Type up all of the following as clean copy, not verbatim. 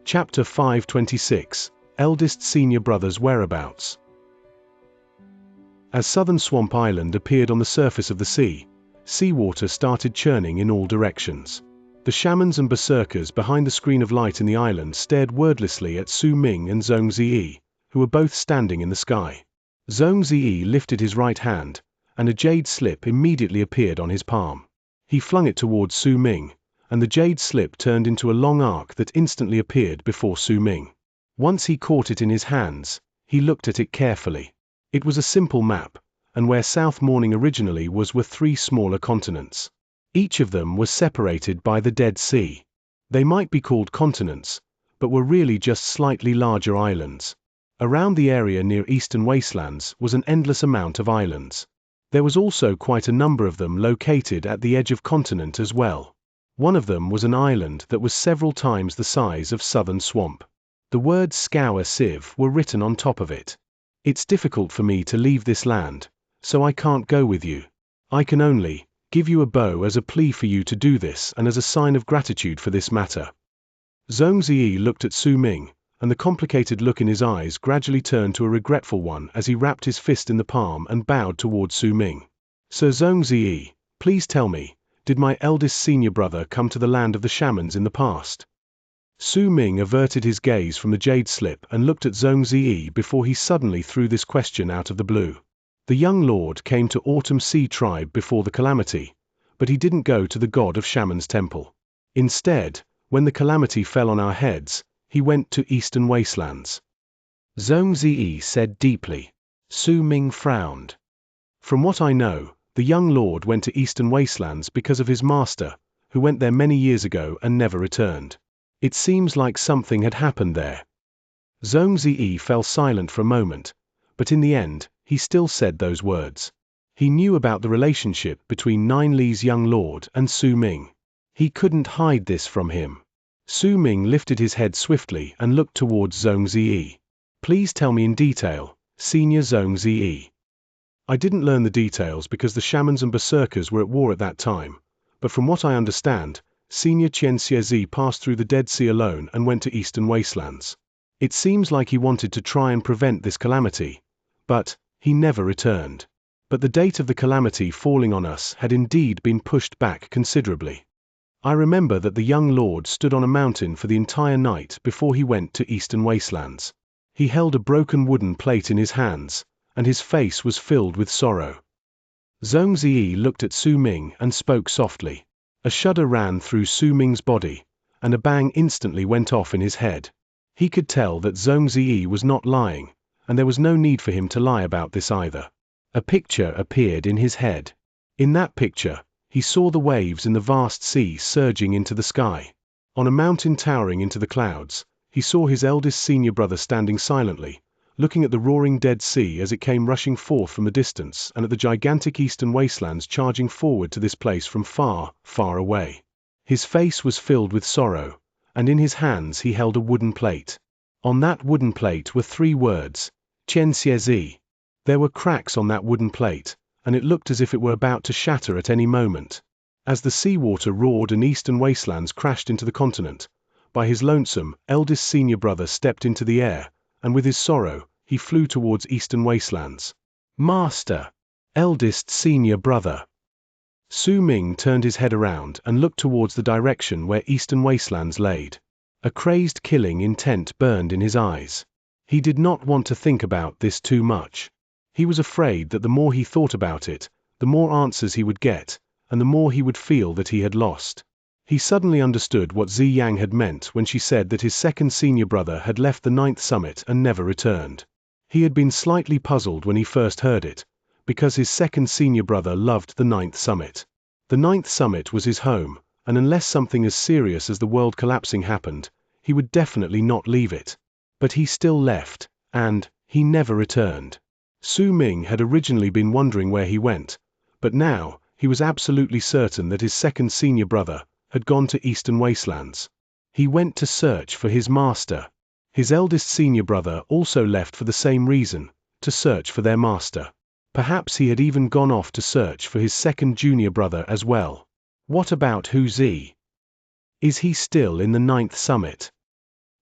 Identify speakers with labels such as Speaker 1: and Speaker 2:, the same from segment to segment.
Speaker 1: Chapter 526, Eldest Senior Brother's Whereabouts. As Southern Swamp Island appeared on the surface of the sea, seawater started churning in all directions. The shamans and berserkers behind the screen of light in the island stared wordlessly at Su Ming and Xianxia, who were both standing in the sky. Xianxia lifted his right hand, and a jade slip immediately appeared on his palm. He flung it towards Su Ming, and the jade slip turned into a long arc that instantly appeared before Su Ming. Once he caught it in his hands, he looked at it carefully. It was a simple map, and where South Morning originally was were 3 smaller continents. Each of them was separated by the Dead Sea. They might be called continents, but were really just slightly larger islands. Around the area near Eastern Wastelands was an endless amount of islands. There was also quite a number of them located at the edge of continent as well. One of them was an island that was several times the size of Southern Swamp. The words Scour Civ were written on top of it. It's difficult for me to leave this land, so I can't go with you. I can only give you a bow as a plea for you to do this and as a sign of gratitude for this matter. Xianxia looked at Su Ming, and the complicated look in his eyes gradually turned to a regretful one as he wrapped his fist in the palm and bowed towards Su Ming. Sir Xianxia, please tell me, did my eldest senior brother come to the land of the shamans in the past? Su Ming averted his gaze from the jade slip and looked at Xianxia before he suddenly threw this question out of the blue. The young lord came to Autumn Sea Tribe before the calamity, but he didn't go to the god of Shaman's temple. Instead, when the calamity fell on our heads, he went to Eastern Wastelands. Xianxia said deeply. Su Ming frowned. From what I know, the young lord went to Eastern Wastelands because of his master, who went there many years ago and never returned. It seems like something had happened there. Xianxia fell silent for a moment, but in the end, he still said those words. He knew about the relationship between Nine Li's young lord and Su Ming. He couldn't hide this from him. Su Ming lifted his head swiftly and looked towards Xianxia. Please tell me in detail, Senior Xianxia. I didn't learn the details because the shamans and berserkers were at war at that time, but from what I understand, Senior Xianxia passed through the Dead Sea alone and went to Eastern Wastelands. It seems like he wanted to try and prevent this calamity, but he never returned. But the date of the calamity falling on us had indeed been pushed back considerably. I remember that the young lord stood on a mountain for the entire night before he went to Eastern Wastelands. He held a broken wooden plate in his hands, and his face was filled with sorrow. Xianxia looked at Su Ming and spoke softly. A shudder ran through Su Ming's body, and a bang instantly went off in his head. He could tell that Xianxia was not lying, and there was no need for him to lie about this either. A picture appeared in his head. In that picture, he saw the waves in the vast sea surging into the sky. On a mountain towering into the clouds, he saw his eldest senior brother standing silently, looking at the roaring Dead Sea as it came rushing forth from the distance and at the gigantic Eastern Wastelands charging forward to this place from far, far away. His face was filled with sorrow, and in his hands he held a wooden plate. On that wooden plate were 3 words, Xianxia. There were cracks on that wooden plate, and it looked as if it were about to shatter at any moment. As the seawater roared and Eastern Wastelands crashed into the continent, by his lonesome, eldest senior brother stepped into the air, and with his sorrow, he flew towards Eastern Wastelands. Master! Eldest senior brother! Su Ming turned his head around and looked towards the direction where Eastern Wastelands laid. A crazed killing intent burned in his eyes. He did not want to think about this too much. He was afraid that the more he thought about it, the more answers he would get, and the more he would feel that he had lost. He suddenly understood what Ziyang had meant when she said that his second senior brother had left the 9th summit and never returned. He had been slightly puzzled when he first heard it, because his second senior brother loved the 9th summit. The 9th summit was his home, and unless something as serious as the world collapsing happened, he would definitely not leave it. But he still left, and he never returned. Su Ming had originally been wondering where he went, but now he was absolutely certain that his second senior brother had gone to Eastern Wastelands. He went to search for his master. His eldest senior brother also left for the same reason, to search for their master. Perhaps he had even gone off to search for his second junior brother as well. What about Hu Zi? Is he still in the 9th summit?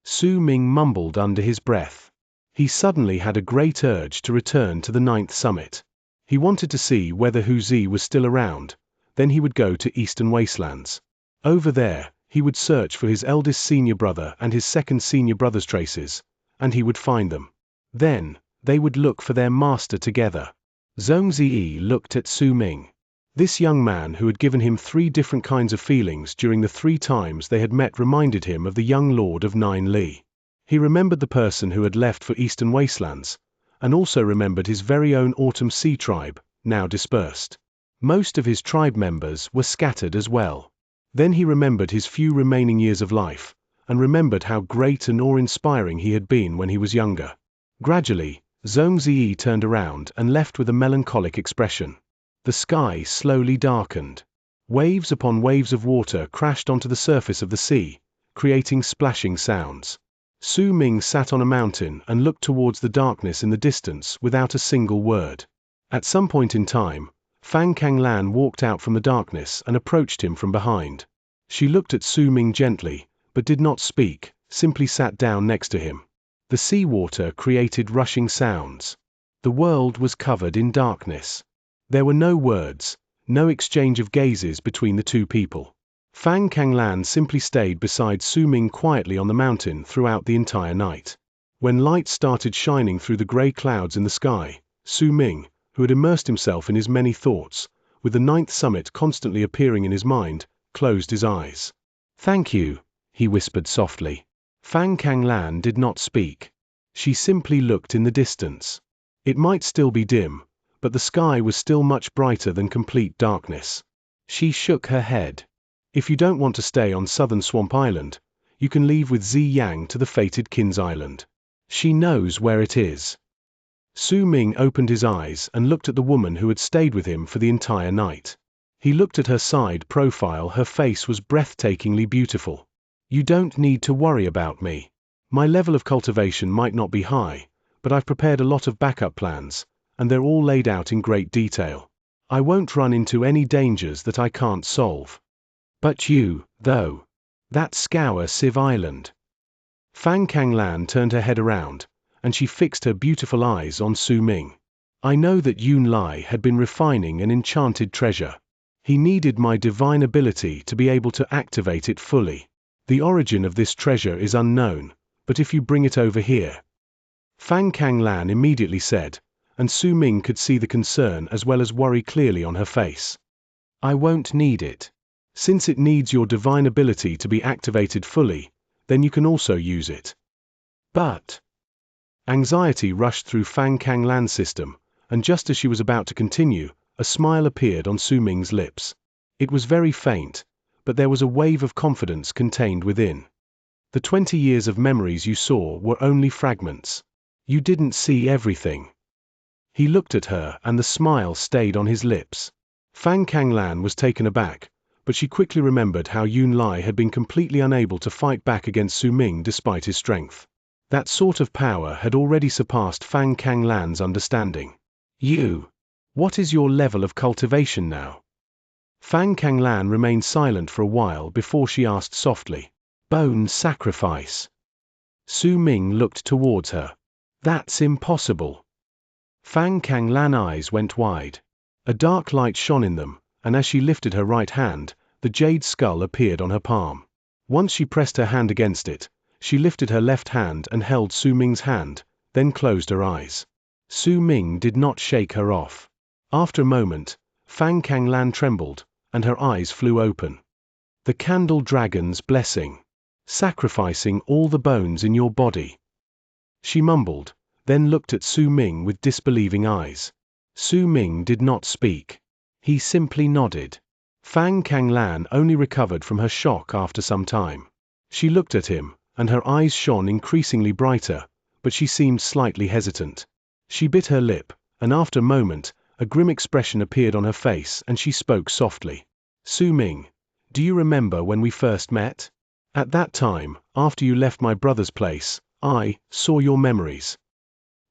Speaker 1: Su Ming mumbled under his breath. He suddenly had a great urge to return to the 9th summit. He wanted to see whether Hu Zi was still around, then he would go to Eastern Wastelands. Over there, he would search for his eldest senior brother and his second senior brother's traces, and he would find them. Then, they would look for their master together. Zhong Ziyi looked at Su Ming. This young man who had given him 3 different kinds of feelings during the 3 times they had met reminded him of the young lord of Nine Li. He remembered the person who had left for Eastern Wastelands, and also remembered his very own Autumn Sea tribe, now dispersed. Most of his tribe members were scattered as well. Then he remembered his few remaining years of life, and remembered how great and awe-inspiring he had been when he was younger. Gradually, Zhong Ziyi turned around and left with a melancholic expression. The sky slowly darkened. Waves upon waves of water crashed onto the surface of the sea, creating splashing sounds. Su Ming sat on a mountain and looked towards the darkness in the distance without a single word. At some point in time, Fang Kanglan walked out from the darkness and approached him from behind. She looked at Su Ming gently, but did not speak, simply sat down next to him. The seawater created rushing sounds. The world was covered in darkness. There were no words, no exchange of gazes between the 2 people. Fang Kanglan simply stayed beside Su Ming quietly on the mountain throughout the entire night. When light started shining through the gray clouds in the sky, Su Ming, who had immersed himself in his many thoughts, with the 9th summit constantly appearing in his mind, closed his eyes. "Thank you," he whispered softly. Fang Kanglan did not speak. She simply looked in the distance. It might still be dim, but the sky was still much brighter than complete darkness. She shook her head. "If you don't want to stay on Southern Swamp Island, you can leave with Zi Yang to the fated Kin's Island. She knows where it is." Su Ming opened his eyes and looked at the woman who had stayed with him for the entire night. He looked at her side profile. Her face was breathtakingly beautiful. "You don't need to worry about me. My level of cultivation might not be high, but I've prepared a lot of backup plans, and they're all laid out in great detail. I won't run into any dangers that I can't solve. But you, though. That scour Civ Island." Fang Kanglan turned her head around, and she fixed her beautiful eyes on Su Ming. "I know that Yun Lai had been refining an enchanted treasure. He needed my divine ability to be able to activate it fully. The origin of this treasure is unknown, but if you bring it over here." Fang Kanglan immediately said, and Su Ming could see the concern as well as worry clearly on her face. "I won't need it. Since it needs your divine ability to be activated fully, then you can also use it." "But..." Anxiety rushed through Fang Kanglan's system, and just as she was about to continue, a smile appeared on Su Ming's lips. It was very faint, but there was a wave of confidence contained within. "The 20 years of memories you saw were only fragments. You didn't see everything." He looked at her and the smile stayed on his lips. Fang Kanglan was taken aback, but she quickly remembered how Yun Lai had been completely unable to fight back against Su Ming despite his strength. That sort of power had already surpassed Fang Kanglan's understanding. What is your level of cultivation now?" Fang Kanglan remained silent for a while before she asked softly. "Bone sacrifice." Su Ming looked towards her. "That's impossible." Fang Kanglan's eyes went wide. A dark light shone in them, and as she lifted her right hand, the jade skull appeared on her palm. Once she pressed her hand against it, she lifted her left hand and held Su Ming's hand, then closed her eyes. Su Ming did not shake her off. After a moment, Fang Kanglan trembled, and her eyes flew open. "The Candle Dragon's blessing. Sacrificing all the bones in your body." She mumbled, then looked at Su Ming with disbelieving eyes. Su Ming did not speak. He simply nodded. Fang Kanglan only recovered from her shock after some time. She looked at him, and her eyes shone increasingly brighter, but she seemed slightly hesitant. She bit her lip, and after a moment, a grim expression appeared on her face and she spoke softly. "Su Ming, do you remember when we first met? At that time, after you left my brother's place, I saw your memories."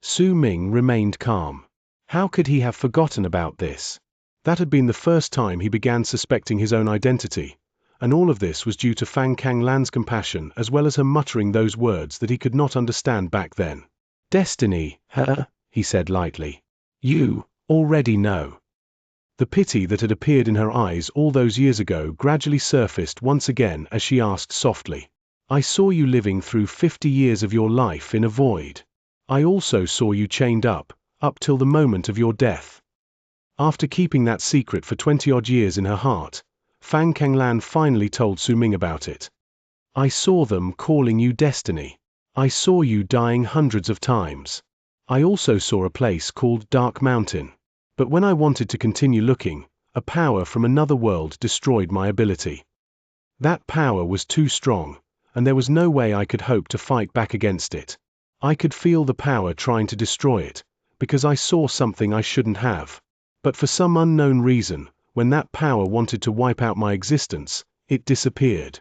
Speaker 1: Su Ming remained calm. How could he have forgotten about this? That had been the first time he began suspecting his own identity, And all of this was due to Fang Kanglan's compassion as well as her muttering those words that he could not understand back then. "Destiny, huh?" he said lightly. "You already know." The pity that had appeared in her eyes all those years ago gradually surfaced once again as she asked softly, "I saw you living through 50 years of your life in a void. I also saw you chained up till the moment of your death." After keeping that secret for 20-odd years in her heart, Fang Kanglan finally told Su Ming about it. "I saw them calling you Destiny. I saw you dying hundreds of times. I also saw a place called Dark Mountain. But when I wanted to continue looking, a power from another world destroyed my ability. That power was too strong, and there was no way I could hope to fight back against it. I could feel the power trying to destroy it, because I saw something I shouldn't have. But for some unknown reason, when that power wanted to wipe out my existence, it disappeared."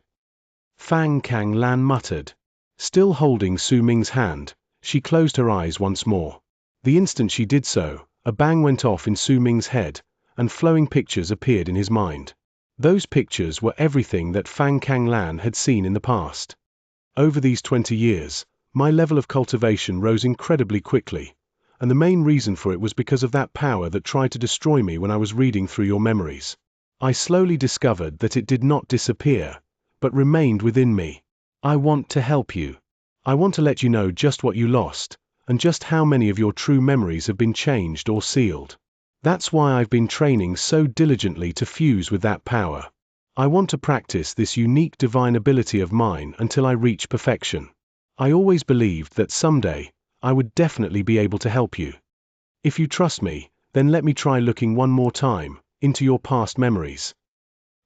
Speaker 1: Fang Kanglan muttered. Still holding Su Ming's hand, she closed her eyes once more. The instant she did so, a bang went off in Su Ming's head, and flowing pictures appeared in his mind. Those pictures were everything that Fang Kanglan had seen in the past. Over these 20 years, my level of cultivation rose incredibly quickly, and the main reason for it was because of that power that tried to destroy me when I was reading through your memories. I slowly discovered that it did not disappear, but remained within me. I want to help you. I want to let you know just what you lost, and just how many of your true memories have been changed or sealed. That's why I've been training so diligently to fuse with that power. I want to practice this unique divine ability of mine until I reach perfection. I always believed that someday, I would definitely be able to help you. If you trust me, then let me try looking one more time into your past memories."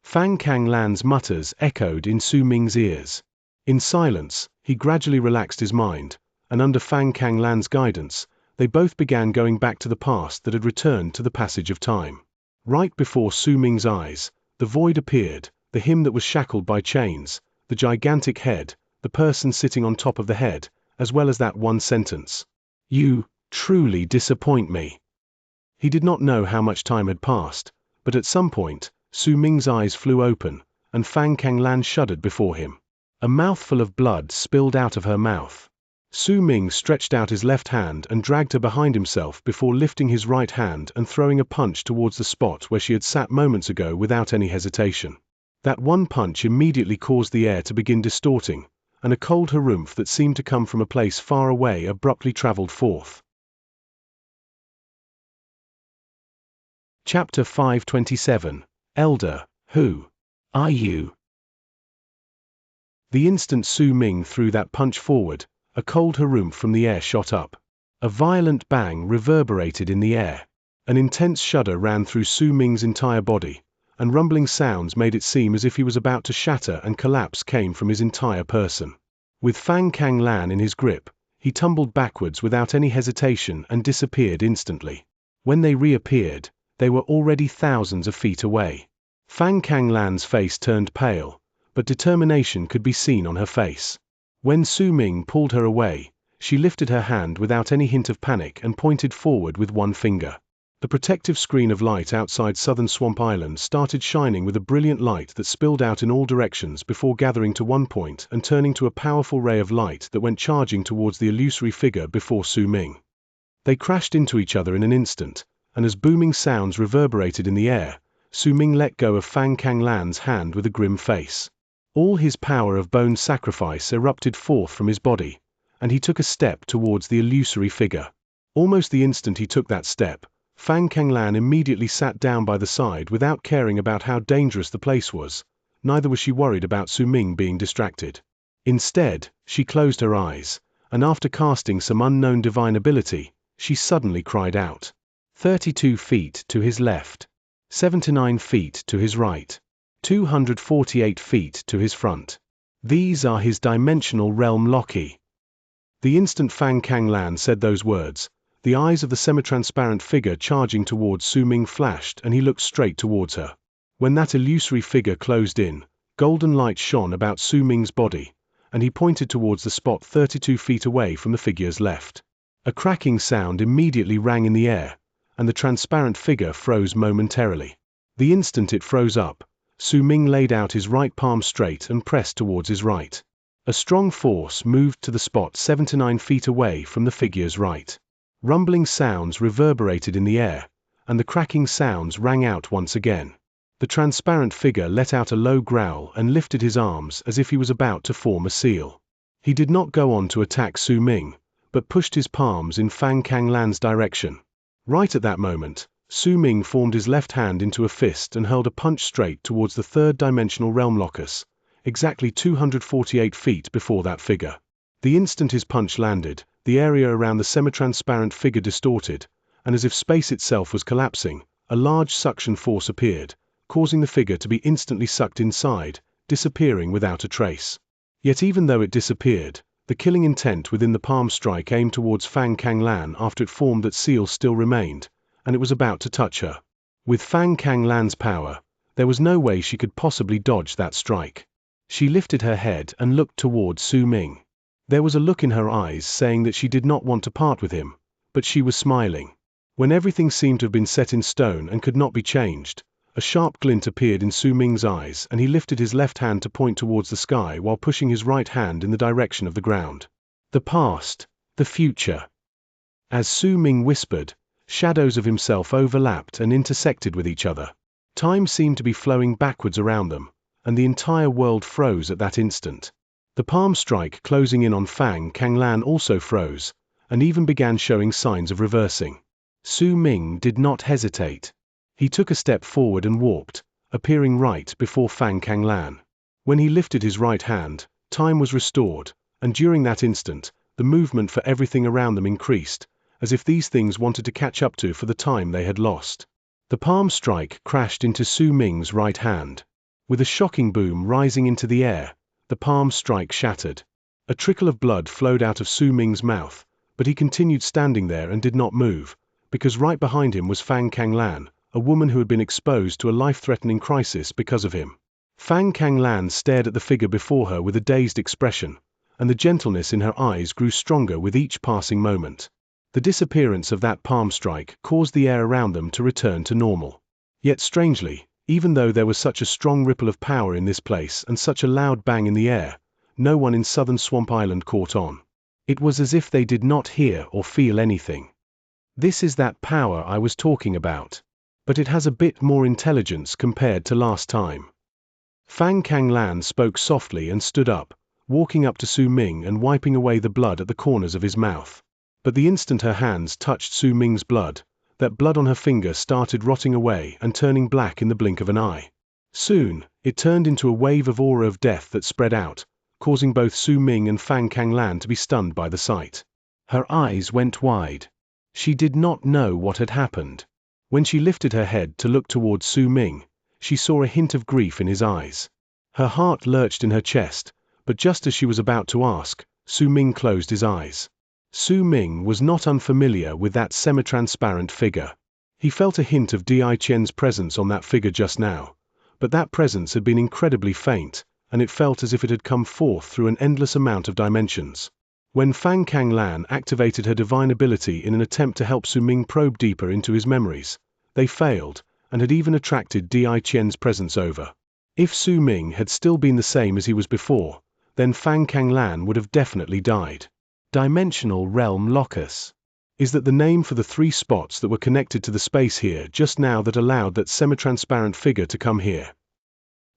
Speaker 1: Fang Kanglan's mutters echoed in Su Ming's ears. In silence, he gradually relaxed his mind, and under Fang Kanglan's guidance, they both began going back to the past that had returned to the passage of time. Right before Su Ming's eyes, the void appeared, the him that was shackled by chains, the gigantic head, the person sitting on top of the head, as well as that one sentence. "You truly disappoint me." He did not know how much time had passed, but at some point, Su Ming's eyes flew open, and Fang Kanglan shuddered before him. A mouthful of blood spilled out of her mouth. Su Ming stretched out his left hand and dragged her behind himself before lifting his right hand and throwing a punch towards the spot where she had sat moments ago without any hesitation. That one punch immediately caused the air to begin distorting, and a cold harumph that seemed to come from a place far away abruptly traveled forth. Chapter 527, Elder, Who Are You? The instant Su Ming threw that punch forward, a cold harumph from the air shot up. A violent bang reverberated in the air. An intense shudder ran through Su Ming's entire body, and rumbling sounds made it seem as if he was about to shatter, and collapse came from his entire person. With Fang Kanglan in his grip, he tumbled backwards without any hesitation and disappeared instantly. When they reappeared, they were already thousands of feet away. Fang Kanglan's face turned pale, but determination could be seen on her face. When Su Ming pulled her away, she lifted her hand without any hint of panic and pointed forward with one finger. The protective screen of light outside southern Swamp Island started shining with a brilliant light that spilled out in all directions before gathering to one point and turning to a powerful ray of light that went charging towards the illusory figure before Su Ming. They crashed into each other in an instant, and as booming sounds reverberated in the air, Su Ming let go of Fang Kanglan's hand with a grim face. All his power of bone sacrifice erupted forth from his body, and he took a step towards the illusory figure. Almost the instant he took that step, Fang Kanglan immediately sat down by the side without caring about how dangerous the place was, neither was she worried about Su Ming being distracted. Instead, she closed her eyes, and after casting some unknown divine ability, she suddenly cried out. 32 feet to his left. 79 feet to his right. 248 feet to his front. These are his dimensional realm Loki. The instant Fang Kanglan said those words, the eyes of the semi-transparent figure charging towards Su Ming flashed, and he looked straight towards her. When that illusory figure closed in, golden light shone about Su Ming's body, and he pointed towards the spot 32 feet away from the figure's left. A cracking sound immediately rang in the air, and the transparent figure froze momentarily. The instant it froze up, Su Ming laid out his right palm straight and pressed towards his right. A strong force moved to the spot 7 to 9 feet away from the figure's right. Rumbling sounds reverberated in the air, and the cracking sounds rang out once again. The transparent figure let out a low growl and lifted his arms as if he was about to form a seal. He did not go on to attack Su Ming, but pushed his palms in Fang Kanglan's direction. Right at that moment, Su Ming formed his left hand into a fist and hurled a punch straight towards the third-dimensional realm locus, exactly 248 feet before that figure. The instant his punch landed, the area around the semi-transparent figure distorted, and as if space itself was collapsing, a large suction force appeared, causing the figure to be instantly sucked inside, disappearing without a trace. Yet even though it disappeared, the killing intent within the palm strike aimed towards Fang Kanglan after it formed that seal still remained, and it was about to touch her. With Fang Kanglan's power, there was no way she could possibly dodge that strike. She lifted her head and looked towards Su Ming. There was a look in her eyes saying that she did not want to part with him, but she was smiling. When everything seemed to have been set in stone and could not be changed, a sharp glint appeared in Su Ming's eyes and he lifted his left hand to point towards the sky while pushing his right hand in the direction of the ground. The past, the future. As Su Ming whispered, shadows of himself overlapped and intersected with each other. Time seemed to be flowing backwards around them, and the entire world froze at that instant. The palm strike closing in on Fang Kanglan also froze, and even began showing signs of reversing. Su Ming did not hesitate. He took a step forward and warped, appearing right before Fang Kanglan. When he lifted his right hand, time was restored, and during that instant, the movement for everything around them increased, as if these things wanted to catch up to for the time they had lost. The palm strike crashed into Su Ming's right hand. With a shocking boom rising into the air, the palm strike shattered. A trickle of blood flowed out of Su Ming's mouth, but he continued standing there and did not move, because right behind him was Fang Kanglan, a woman who had been exposed to a life-threatening crisis because of him. Fang Kanglan stared at the figure before her with a dazed expression, and the gentleness in her eyes grew stronger with each passing moment. The disappearance of that palm strike caused the air around them to return to normal. Yet strangely, even though there was such a strong ripple of power in this place and such a loud bang in the air, no one in southern Swamp Island caught on. It was as if they did not hear or feel anything. This is that power I was talking about. But it has a bit more intelligence compared to last time. Fang Kanglan spoke softly and stood up, walking up to Su Ming and wiping away the blood at the corners of his mouth. But the instant her hands touched Su Ming's blood, that blood on her finger started rotting away and turning black in the blink of an eye. Soon, it turned into a wave of aura of death that spread out, causing both Su Ming and Fang Kanglan to be stunned by the sight. Her eyes went wide. She did not know what had happened. When she lifted her head to look towards Su Ming, she saw a hint of grief in his eyes. Her heart lurched in her chest, but just as she was about to ask, Su Ming closed his eyes. Su Ming was not unfamiliar with that semi-transparent figure. He felt a hint of Di Qian's presence on that figure just now, but that presence had been incredibly faint, and it felt as if it had come forth through an endless amount of dimensions. When Fang Kanglan activated her divine ability in an attempt to help Su Ming probe deeper into his memories, they failed, and had even attracted Di Qian's presence over. If Su Ming had still been the same as he was before, then Fang Kanglan would have definitely died. Dimensional Realm Locus. Is that the name for the 3 spots that were connected to the space here just now that allowed that semi-transparent figure to come here?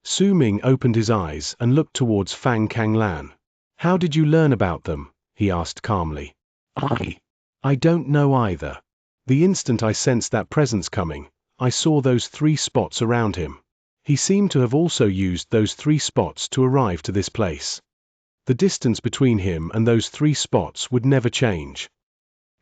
Speaker 1: Su Ming opened his eyes and looked towards Fang Kanglan. How did you learn about them? He asked calmly. I don't know either. The instant I sensed that presence coming, I saw those 3 spots around him. He seemed to have also used those 3 spots to arrive to this place. The distance between him and those 3 spots would never change.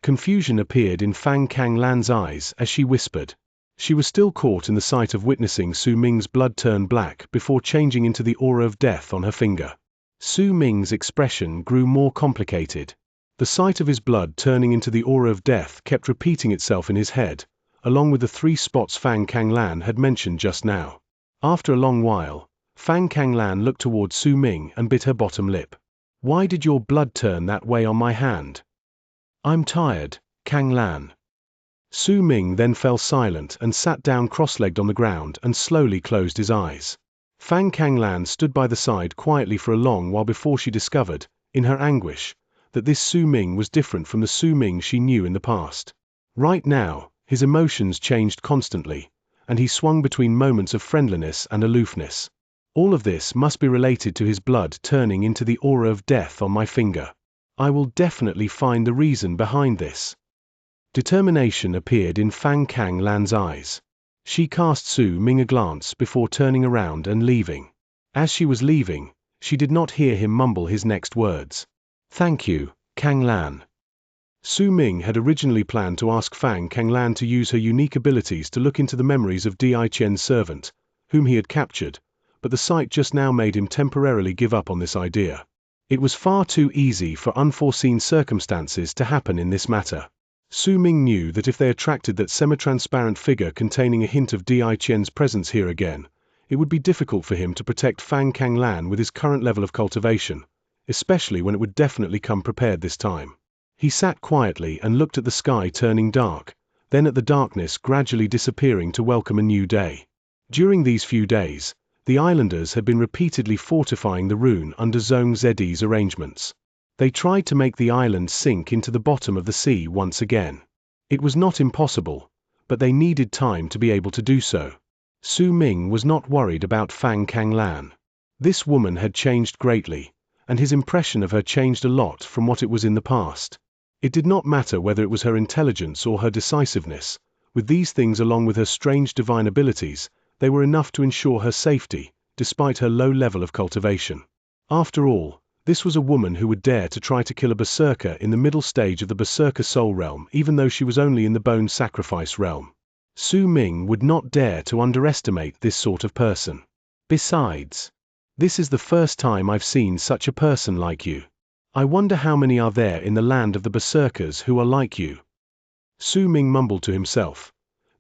Speaker 1: Confusion appeared in Fang Kanglan's eyes as she whispered. She was still caught in the sight of witnessing Su Ming's blood turn black before changing into the aura of death on her finger. Su Ming's expression grew more complicated. The sight of his blood turning into the aura of death kept repeating itself in his head, along with the 3 spots Fang Kanglan had mentioned just now. After a long while, Fang Kanglan looked towards Su Ming and bit her bottom lip. Why did your blood turn that way on my hand? I'm tired, Kanglan. Su Ming then fell silent and sat down cross-legged on the ground and slowly closed his eyes. Fang Kanglan stood by the side quietly for a long while before she discovered, in her anguish, that this Su Ming was different from the Su Ming she knew in the past. Right now, his emotions changed constantly, and he swung between moments of friendliness and aloofness. All of this must be related to his blood turning into the aura of death on my finger. I will definitely find the reason behind this. Determination appeared in Fang Kanglan's eyes. She cast Su Ming a glance before turning around and leaving. As she was leaving, she did not hear him mumble his next words. "Thank you, Kanglan." Su Ming had originally planned to ask Fang Kanglan to use her unique abilities to look into the memories of Di Qian's servant, whom he had captured, but the sight just now made him temporarily give up on this idea. It was far too easy for unforeseen circumstances to happen in this matter. Su Ming knew that if they attracted that semi-transparent figure containing a hint of Di Qian's presence here again, it would be difficult for him to protect Fang Kanglan with his current level of cultivation, especially when it would definitely come prepared this time. He sat quietly and looked at the sky turning dark, then at the darkness gradually disappearing to welcome a new day. During these few days, the islanders had been repeatedly fortifying the rune under Zhong Zedi's arrangements. They tried to make the island sink into the bottom of the sea once again. It was not impossible, but they needed time to be able to do so. Su Ming was not worried about Fang Kanglan. This woman had changed greatly, and his impression of her changed a lot from what it was in the past. It did not matter whether it was her intelligence or her decisiveness. With these things along with her strange divine abilities, they were enough to ensure her safety, despite her low level of cultivation. After all, this was a woman who would dare to try to kill a berserker in the middle stage of the berserker soul realm even though she was only in the bone sacrifice realm. Su Ming would not dare to underestimate this sort of person. Besides, this is the first time I've seen such a person like you. I wonder how many are there in the land of the berserkers who are like you. Su Ming mumbled to himself.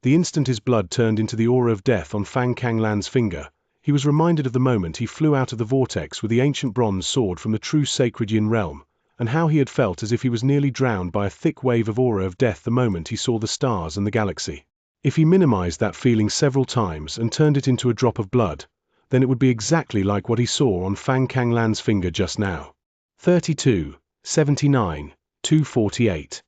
Speaker 1: The instant his blood turned into the aura of death on Fang Kanglan's finger, he was reminded of the moment he flew out of the vortex with the ancient bronze sword from the true sacred Yin realm, and how he had felt as if he was nearly drowned by a thick wave of aura of death the moment he saw the stars and the galaxy. If he minimized that feeling several times and turned it into a drop of blood, then it would be exactly like what he saw on Fang Kanglan's finger just now. 32, 79, 248.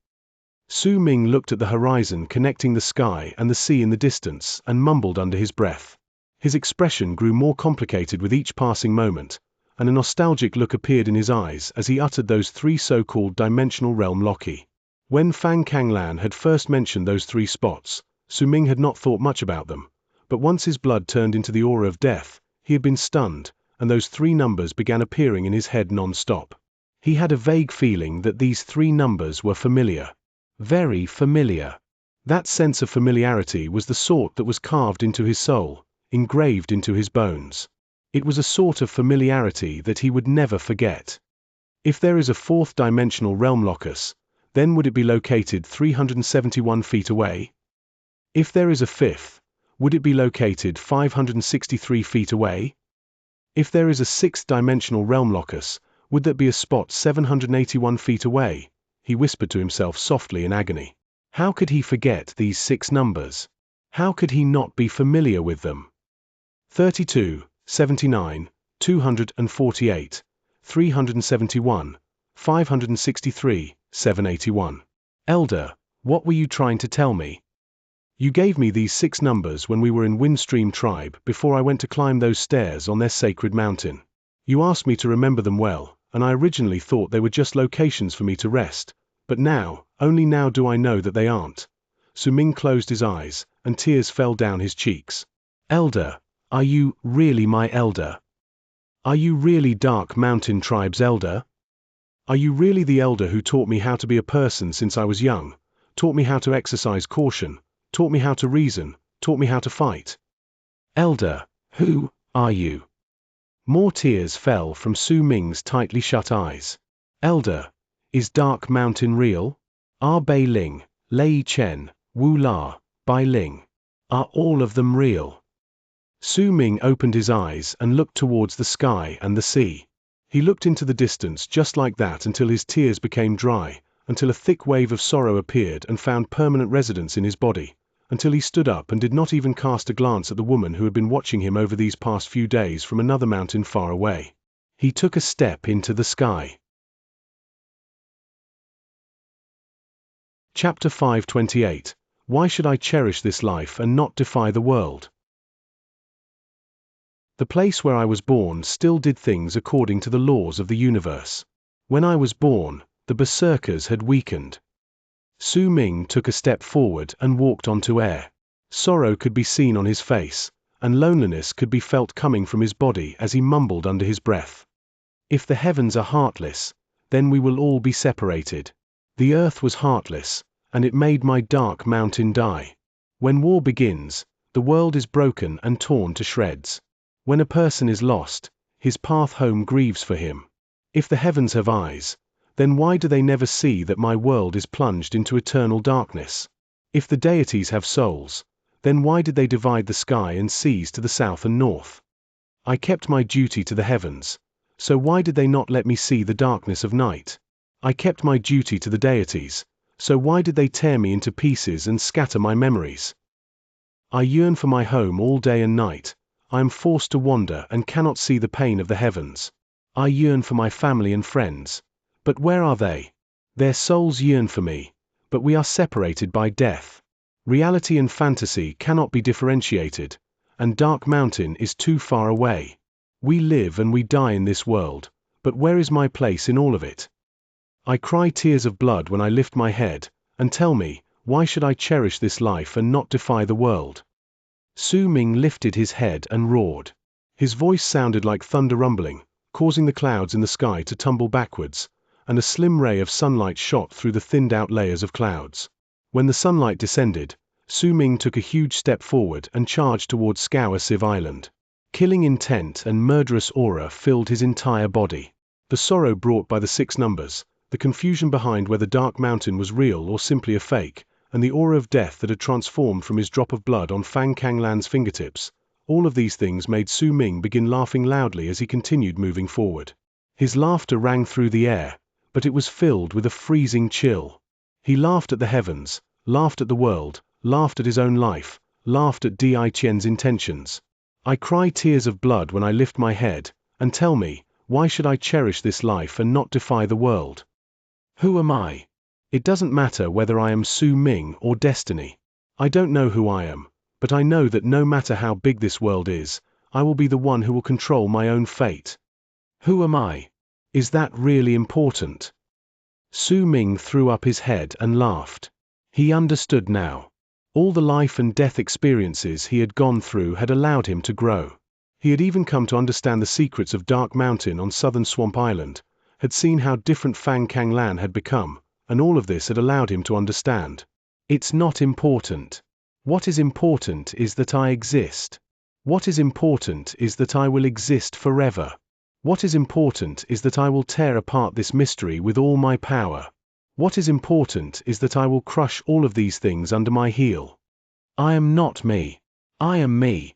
Speaker 1: Su Ming looked at the horizon connecting the sky and the sea in the distance and mumbled under his breath. His expression grew more complicated with each passing moment, and a nostalgic look appeared in his eyes as he uttered those three so-called dimensional realm loci. When Fang Kanglan had first mentioned those three spots, Su Ming had not thought much about them, but once his blood turned into the aura of death, he had been stunned, and those three numbers began appearing in his head non-stop. He had a vague feeling that these three numbers were familiar. Very familiar. That sense of familiarity was the sort that was carved into his soul, engraved into his bones. It was a sort of familiarity that he would never forget. If there is a fourth dimensional realm locus, then would it be located 371 feet away? If there is a fifth, would it be located 563 feet away? If there is a sixth dimensional realm locus, would that be a spot 781 feet away? He whispered to himself softly in agony. How could he forget these six numbers? How could he not be familiar with them? 32, 79, 248, 371, 563, 781. Elder, what were you trying to tell me? You gave me these six numbers when we were in Windstream Tribe before I went to climb those stairs on their sacred mountain. You asked me to remember them well, and I originally thought they were just locations for me to rest, but now, only now do I know that they aren't. Su Ming closed his eyes, and tears fell down his cheeks. Elder, are you really my elder? Are you really Dark Mountain Tribe's elder? Are you really the elder who taught me how to be a person since I was young, taught me how to exercise caution, taught me how to reason, taught me how to fight? Elder, who are you? More tears fell from Su Ming's tightly shut eyes. Elder, is Dark Mountain real? Are Bei Ling, Lei Chen, Wu La, Bai Ling, are all of them real? Su Ming opened his eyes and looked towards the sky and the sea. He looked into the distance just like that until his tears became dry, until a thick wave of sorrow appeared and found permanent residence in his body, until he stood up and did not even cast a glance at the woman who had been watching him over these past few days from another mountain far away. He took a step into the sky. Chapter 528. Why should I cherish this life and not defy the world? The place where I was born still did things according to the laws of the universe. When I was born, the berserkers had weakened. Su Ming took a step forward and walked onto air. Sorrow could be seen on his face, and loneliness could be felt coming from his body as he mumbled under his breath. If the heavens are heartless, then we will all be separated. The earth was heartless, and it made my dark mountain die. When war begins, the world is broken and torn to shreds. When a person is lost, his path home grieves for him. If the heavens have eyes, then why do they never see that my world is plunged into eternal darkness? If the deities have souls, then why did they divide the sky and seas to the south and north? I kept my duty to the heavens, so why did they not let me see the darkness of night? I kept my duty to the deities, so why did they tear me into pieces and scatter my memories? I yearn for my home all day and night. I am forced to wander and cannot see the pain of the heavens. I yearn for my family and friends, but where are they? Their souls yearn for me, but we are separated by death. Reality and fantasy cannot be differentiated, and Dark Mountain is too far away. We live and we die in this world, but where is my place in all of it? I cry tears of blood when I lift my head, and tell me, why should I cherish this life and not defy the world? Su Ming lifted his head and roared. His voice sounded like thunder rumbling, causing the clouds in the sky to tumble backwards, and a slim ray of sunlight shot through the thinned-out layers of clouds. When the sunlight descended, Su Ming took a huge step forward and charged towards Xianxia Island. Killing intent and murderous aura filled his entire body. The sorrow brought by the 6 numbers, the confusion behind whether Dark Mountain was real or simply a fake, and the aura of death that had transformed from his drop of blood on Fang Kanglan's fingertips, all of these things made Su Ming begin laughing loudly as he continued moving forward. His laughter rang through the air, but it was filled with a freezing chill. He laughed at the heavens, laughed at the world, laughed at his own life, laughed at Di Qian's intentions. I cry tears of blood when I lift my head, and tell me, why should I cherish this life and not defy the world? Who am I? It doesn't matter whether I am Su Ming or Destiny. I don't know who I am, but I know that no matter how big this world is, I will be the one who will control my own fate. Who am I? Is that really important? Su Ming threw up his head and laughed. He understood now. All the life and death experiences he had gone through had allowed him to grow. He had even come to understand the secrets of Dark Mountain on southern Swamp Island, had seen how different Fang Kanglan had become, and all of this had allowed him to understand. It's not important. What is important is that I exist. What is important is that I will exist forever. What is important is that I will tear apart this mystery with all my power. What is important is that I will crush all of these things under my heel. I am not me. I am me.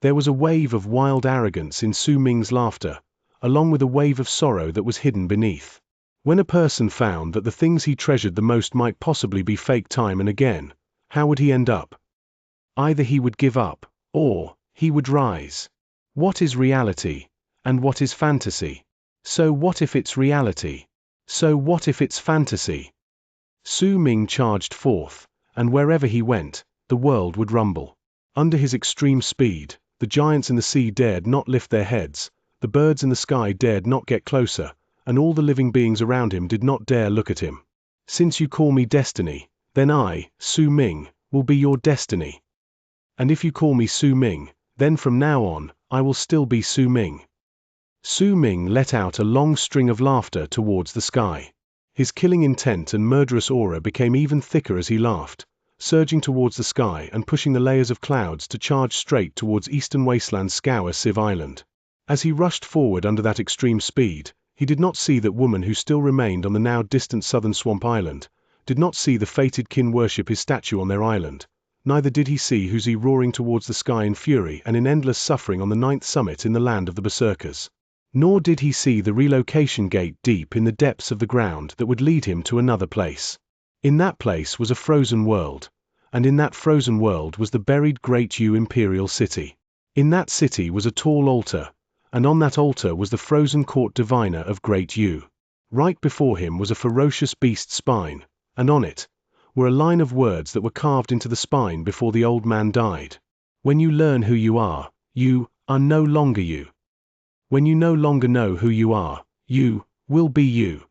Speaker 1: There was a wave of wild arrogance in Su Ming's laughter, along with a wave of sorrow that was hidden beneath. When a person found that the things he treasured the most might possibly be fake time and again, how would he end up? Either he would give up, or he would rise. What is reality, and what is fantasy? So what if it's reality? So what if it's fantasy? Su Ming charged forth, and wherever he went, the world would rumble. Under his extreme speed, the giants in the sea dared not lift their heads, the birds in the sky dared not get closer, and all the living beings around him did not dare look at him. Since you call me Destiny, then I, Su Ming, will be your destiny. And if you call me Su Ming, then from now on, I will still be Su Ming. Su Ming let out a long string of laughter towards the sky. His killing intent and murderous aura became even thicker as he laughed, surging towards the sky and pushing the layers of clouds to charge straight towards eastern wasteland Xianxia Island. As he rushed forward under that extreme speed, he did not see that woman who still remained on the now distant southern Swamp Island, did not see the fated kin worship his statue on their island, neither did he see Huzi roaring towards the sky in fury and in endless suffering on the 9th summit in the land of the berserkers. Nor did he see the relocation gate deep in the depths of the ground that would lead him to another place. In that place was a frozen world, and in that frozen world was the buried Great Yu Imperial City. In that city was a tall altar, and on that altar was the frozen court diviner of Great Yu. Right before him was a ferocious beast's spine, and on it were a line of words that were carved into the spine before the old man died. When you learn who you are no longer you. When you no longer know who you will be you.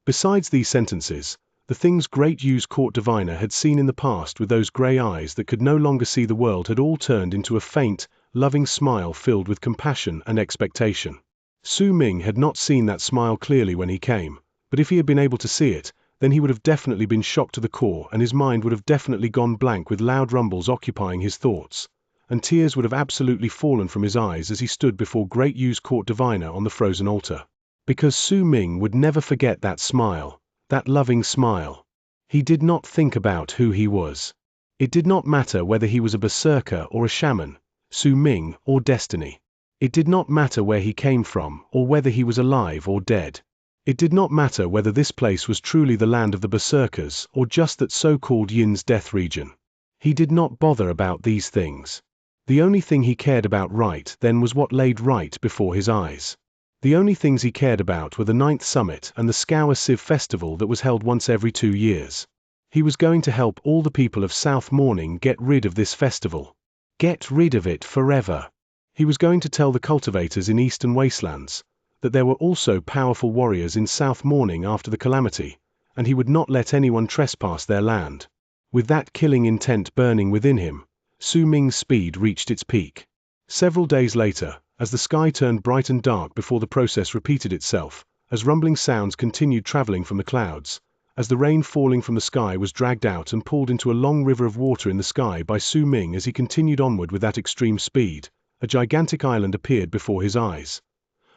Speaker 1: Besides these sentences, the things Great Yu's court diviner had seen in the past with those grey eyes that could no longer see the world had all turned into a faint, loving smile filled with compassion and expectation. Su Ming had not seen that smile clearly when he came, but if he had been able to see it, then he would have definitely been shocked to the core, and his mind would have definitely gone blank with loud rumbles occupying his thoughts, and tears would have absolutely fallen from his eyes as he stood before Great Yu's court diviner on the frozen altar. Because Su Ming would never forget that smile, that loving smile. He did not think about who he was. It did not matter whether he was a berserker or a shaman, Su Ming or destiny. It did not matter where he came from or whether he was alive or dead. It did not matter whether this place was truly the land of the berserkers or just that so-called Yin's death region. He did not bother about these things. The only thing he cared about right then was what laid right before his eyes. The only things he cared about were the 9th Summit and the Xianxia Civ Festival that was held once every 2 years. He was going to help all the people of South Morning get rid of this festival. Get rid of it forever. He was going to tell the cultivators in Eastern Wastelands that there were also powerful warriors in South Morning after the calamity, and he would not let anyone trespass their land. With that killing intent burning within him, Su Ming's speed reached its peak. Several days later, as the sky turned bright and dark before the process repeated itself, as rumbling sounds continued traveling from the clouds, as the rain falling from the sky was dragged out and pulled into a long river of water in the sky by Su Ming as he continued onward with that extreme speed, a gigantic island appeared before his eyes.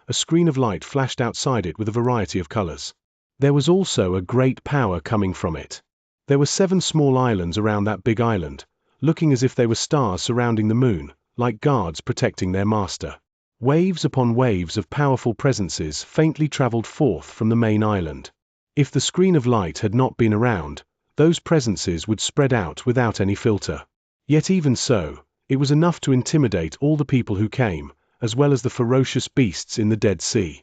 Speaker 1: A screen of light flashed outside it with a variety of colors. There was also a great power coming from it. There were 7 small islands around that big island, looking as if they were stars surrounding the moon, like guards protecting their master. Waves upon waves of powerful presences faintly traveled forth from the main island. If the screen of light had not been around, those presences would spread out without any filter. Yet even so, it was enough to intimidate all the people who came, as well as the ferocious beasts in the Dead Sea.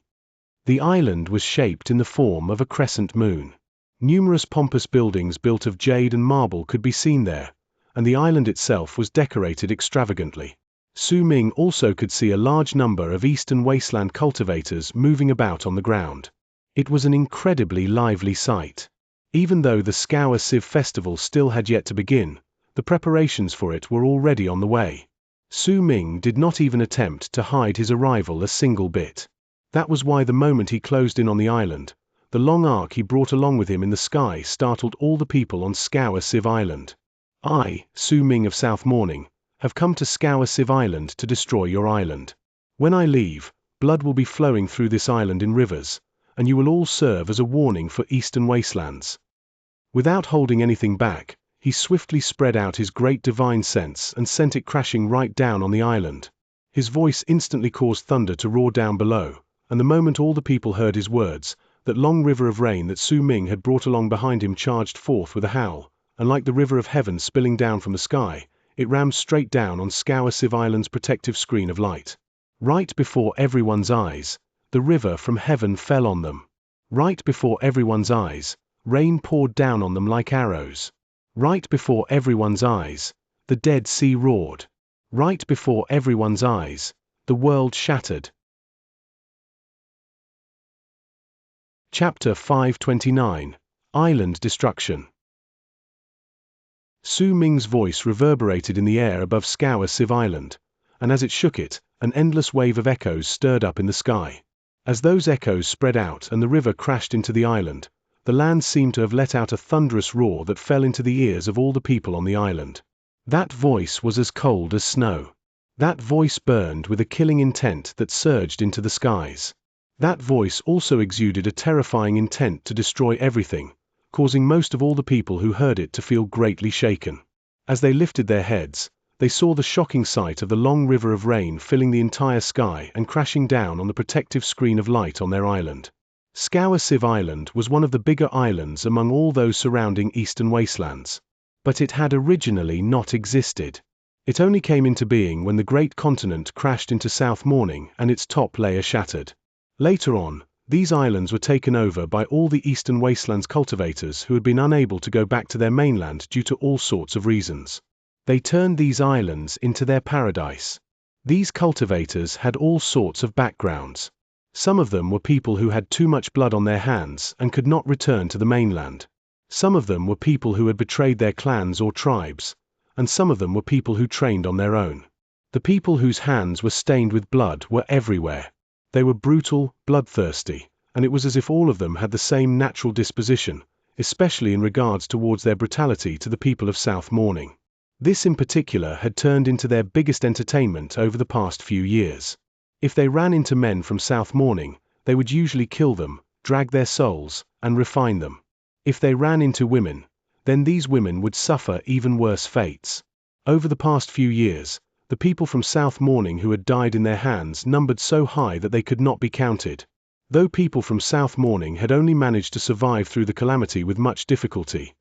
Speaker 1: The island was shaped in the form of a crescent moon. Numerous pompous buildings built of jade and marble could be seen there, and the island itself was decorated extravagantly. Su Ming also could see a large number of Eastern Wasteland cultivators moving about on the ground. It was an incredibly lively sight. Even though the Xianxia Civ Festival still had yet to begin, the preparations for it were already on the way. Su Ming did not even attempt to hide his arrival a single bit. That was why the moment he closed in on the island, the long arc he brought along with him in the sky startled all the people on Xianxia Civ Island. I, Su Ming of South Morning, have come to Xianxia Civ Island to destroy your island. When I leave, blood will be flowing through this island in rivers, and you will all serve as a warning for Eastern Wastelands. Without holding anything back, he swiftly spread out his great divine sense and sent it crashing right down on the island. His voice instantly caused thunder to roar down below, and the moment all the people heard his words, that long river of rain that Su Ming had brought along behind him charged forth with a howl, and like the river of heaven spilling down from the sky, it rammed straight down on Xianxia Civ Island's protective screen of light. Right before everyone's eyes, the river from heaven fell on them. Right before everyone's eyes, rain poured down on them like arrows. Right before everyone's eyes, the Dead Sea roared. Right before everyone's eyes, the world shattered. Chapter 529, Island Destruction. Su Ming's voice reverberated in the air above Xianxia Civ Island, and as it shook it, an endless wave of echoes stirred up in the sky. As those echoes spread out and the river crashed into the island, the land seemed to have let out a thunderous roar that fell into the ears of all the people on the island. That voice was as cold as snow. That voice burned with a killing intent that surged into the skies. That voice also exuded a terrifying intent to destroy everything, causing most of all the people who heard it to feel greatly shaken. As they lifted their heads, they saw the shocking sight of the long river of rain filling the entire sky and crashing down on the protective screen of light on their island. Xianxia Civ Island was one of the bigger islands among all those surrounding Eastern Wastelands. But it had originally not existed. It only came into being when the great continent crashed into South Morning and its top layer shattered. Later on, these islands were taken over by all the Eastern Wastelands cultivators who had been unable to go back to their mainland due to all sorts of reasons. They turned these islands into their paradise. These cultivators had all sorts of backgrounds. Some of them were people who had too much blood on their hands and could not return to the mainland. Some of them were people who had betrayed their clans or tribes, and some of them were people who trained on their own. The people whose hands were stained with blood were everywhere. They were brutal, bloodthirsty, and it was as if all of them had the same natural disposition, especially in regards towards their brutality to the people of South Morning. This in particular had turned into their biggest entertainment over the past few years. If they ran into men from South Morning, they would usually kill them, drag their souls, and refine them. If they ran into women, then these women would suffer even worse fates. Over the past few years, the people from South Morning who had died in their hands numbered so high that they could not be counted. Though people from South Morning had only managed to survive through the calamity with much difficulty,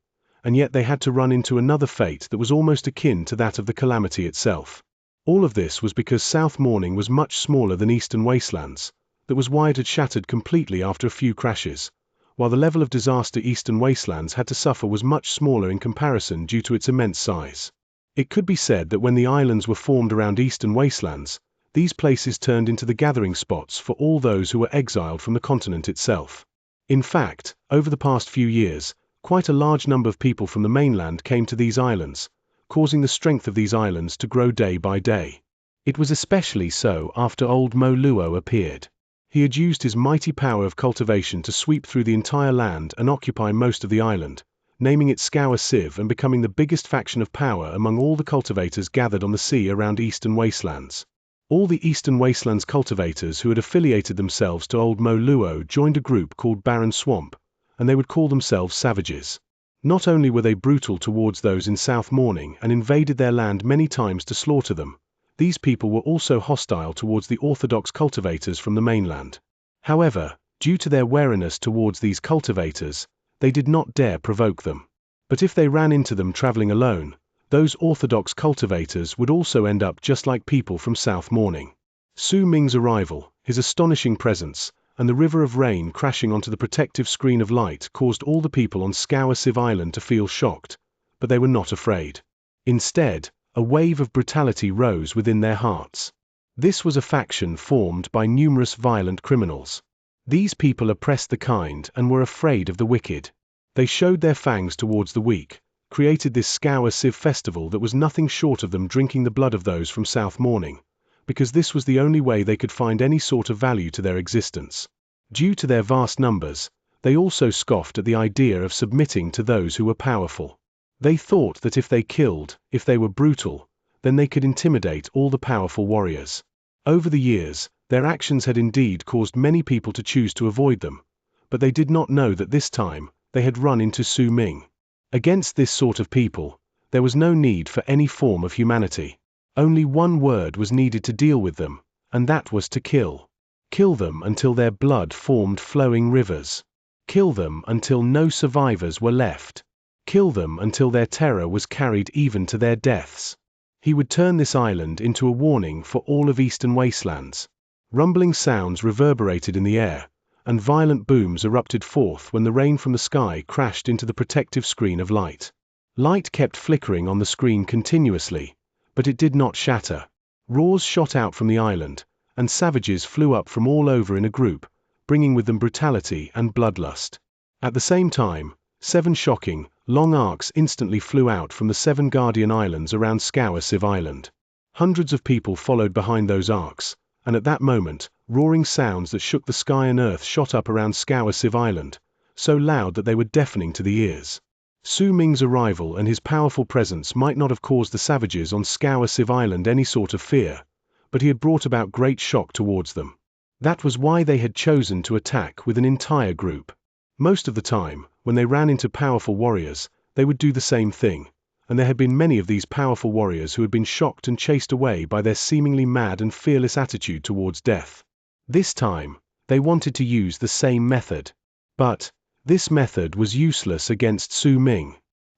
Speaker 1: and yet they had to run into another fate that was almost akin to that of the calamity itself. All of this was because South Morning was much smaller than Eastern Wastelands, that was why it had shattered completely after a few crashes, while the level of disaster Eastern Wastelands had to suffer was much smaller in comparison due to its immense size. It could be said that when the islands were formed around Eastern Wastelands, these places turned into the gathering spots for all those who were exiled from the continent itself. In fact, over the past few years, quite a large number of people from the mainland came to these islands, causing the strength of these islands to grow day by day. It was especially so after old Moluo appeared. He had used his mighty power of cultivation to sweep through the entire land and occupy most of the island, naming it Scour Civ and becoming the biggest faction of power among all the cultivators gathered on the sea around Eastern Wastelands. All the Eastern Wastelands cultivators who had affiliated themselves to old Moluo joined a group called Barren Swamp, and they would call themselves savages. Not only were they brutal towards those in South Morning and invaded their land many times to slaughter them, these people were also hostile towards the orthodox cultivators from the mainland. However, due to their wariness towards these cultivators, they did not dare provoke them. But if they ran into them traveling alone, those orthodox cultivators would also end up just like people from South Morning. Su Ming's arrival, his astonishing presence, and the river of rain crashing onto the protective screen of light caused all the people on Scour Civ Island to feel shocked, but they were not afraid. Instead, a wave of brutality rose within their hearts. This was a faction formed by numerous violent criminals. These people oppressed the kind and were afraid of the wicked. They showed their fangs towards the weak, created this Scour Civ festival that was nothing short of them drinking the blood of those from South Morning, because this was the only way they could find any sort of value to their existence. Due to their vast numbers, they also scoffed at the idea of submitting to those who were powerful. They thought that if they killed, if they were brutal, then they could intimidate all the powerful warriors. Over the years, their actions had indeed caused many people to choose to avoid them, but they did not know that this time, they had run into Su Ming. Against this sort of people, there was no need for any form of humanity. Only one word was needed to deal with them, and that was to kill. Kill them until their blood formed flowing rivers. Kill them until no survivors were left. Kill them until their terror was carried even to their deaths. He would turn this island into a warning for all of Eastern Wastelands. Rumbling sounds reverberated in the air, and violent booms erupted forth when the rain from the sky crashed into the protective screen of light. Light kept flickering on the screen continuously, but it did not shatter. Roars shot out from the island, and savages flew up from all over in a group, bringing with them brutality and bloodlust. At the same time, 7 shocking, long arcs instantly flew out from the 7 guardian islands around Scour Civ Island. Hundreds of people followed behind those arcs, and at that moment, roaring sounds that shook the sky and earth shot up around Scour Civ Island, so loud that they were deafening to the ears. Su Ming's arrival and his powerful presence might not have caused the savages on Scour Civ Island any sort of fear, but he had brought about great shock towards them. That was why they had chosen to attack with an entire group. Most of the time, when they ran into powerful warriors, they would do the same thing, and there had been many of these powerful warriors who had been shocked and chased away by their seemingly mad and fearless attitude towards death. This time, they wanted to use the same method. But this method was useless against Su Ming.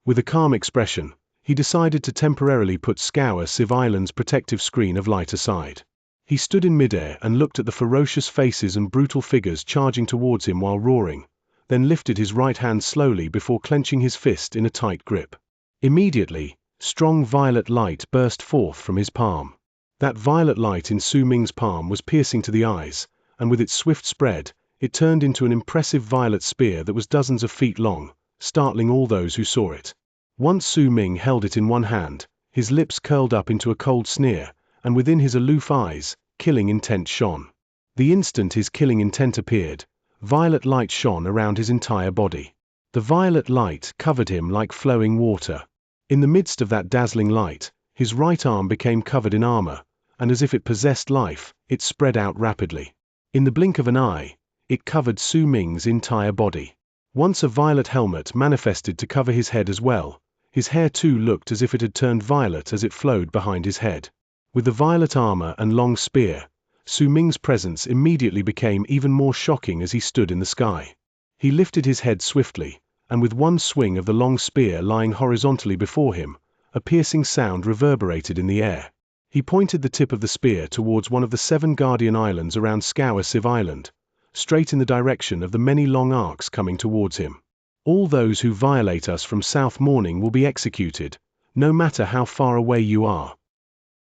Speaker 1: With a calm expression, he decided to temporarily put Xianxia Island's protective screen of light aside. He stood in midair and looked at the ferocious faces and brutal figures charging towards him while roaring, then lifted his right hand slowly before clenching his fist in a tight grip. Immediately, strong violet light burst forth from his palm. That violet light in Su Ming's palm was piercing to the eyes, and with its swift spread, it turned into an impressive violet spear that was dozens of feet long, startling all those who saw it. Once Su Ming held it in one hand, his lips curled up into a cold sneer, and within his aloof eyes, killing intent shone. The instant his killing intent appeared, violet light shone around his entire body. The violet light covered him like flowing water. In the midst of that dazzling light, his right arm became covered in armor, and as if it possessed life, it spread out rapidly. In the blink of an eye, it covered Su Ming's entire body. Once a violet helmet manifested to cover his head as well. His hair too looked as if it had turned violet as it flowed behind his head. With the violet armor and long spear, Su Ming's presence immediately became even more shocking as he stood in the sky. He lifted his head swiftly, and with one swing of the long spear lying horizontally before him, a piercing sound reverberated in the air. He pointed the tip of the spear towards one of the 7 guardian islands around Xianxia Island, straight in the direction of the many long arcs coming towards him. All those who violate us from South Morning will be executed, no matter how far away you are.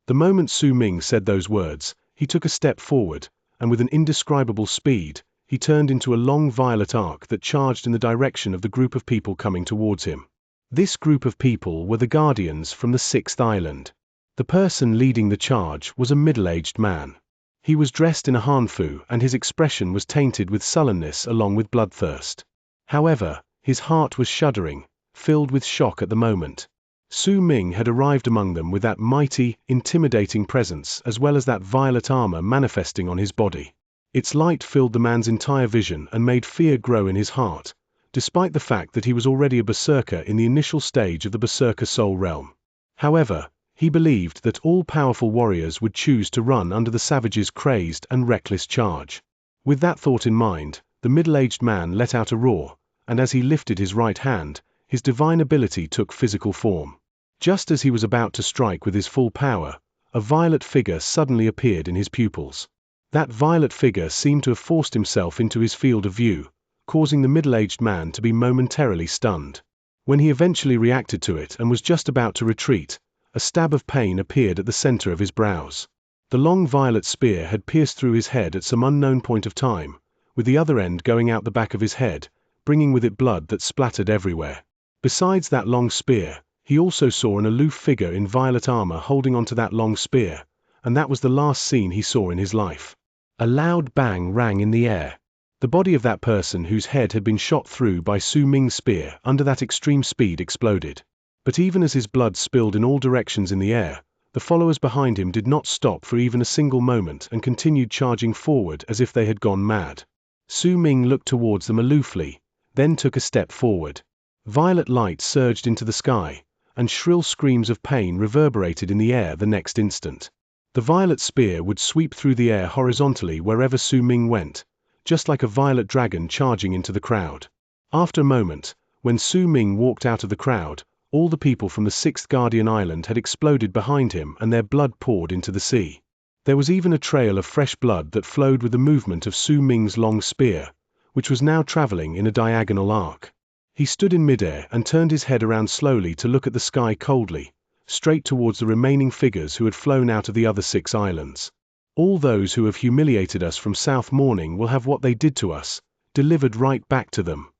Speaker 1: The moment Su Ming said those words, he took a step forward, and with an indescribable speed, he turned into a long violet arc that charged in the direction of the group of people coming towards him. This group of people were the guardians from the 6th island. The person leading the charge was a middle-aged man. He was dressed in a hanfu and his expression was tainted with sullenness along with bloodthirst. However, his heart was shuddering, filled with shock at the moment. Su Ming had arrived among them with that mighty, intimidating presence as well as that violet armor manifesting on his body. Its light filled the man's entire vision and made fear grow in his heart, despite the fact that he was already a berserker in the initial stage of the berserker soul realm. However, he believed that all powerful warriors would choose to run under the savage's crazed and reckless charge. With that thought in mind, the middle-aged man let out a roar, and as he lifted his right hand, his divine ability took physical form. Just as he was about to strike with his full power, a violet figure suddenly appeared in his pupils. That violet figure seemed to have forced himself into his field of view, causing the middle-aged man to be momentarily stunned. When he eventually reacted to it and was just about to retreat, a stab of pain appeared at the center of his brows. The long violet spear had pierced through his head at some unknown point of time, with the other end going out the back of his head, bringing with it blood that splattered everywhere. Besides that long spear, he also saw an aloof figure in violet armor holding onto that long spear, and that was the last scene he saw in his life. A loud bang rang in the air. The body of that person whose head had been shot through by Su Ming's spear under that extreme speed exploded. But even as his blood spilled in all directions in the air, the followers behind him did not stop for even a single moment and continued charging forward as if they had gone mad. Su Ming looked towards them aloofly, then took a step forward. Violet light surged into the sky, and shrill screams of pain reverberated in the air the next instant. The violet spear would sweep through the air horizontally wherever Su Ming went, just like a violet dragon charging into the crowd. After a moment, when Su Ming walked out of the crowd, all the people from the 6th guardian island had exploded behind him and their blood poured into the sea. There was even a trail of fresh blood that flowed with the movement of Su Ming's long spear, which was now traveling in a diagonal arc. He stood in midair and turned his head around slowly to look at the sky coldly, straight towards the remaining figures who had flown out of the other 6 islands. All those who have humiliated us from South Morning will have what they did to us, delivered right back to them.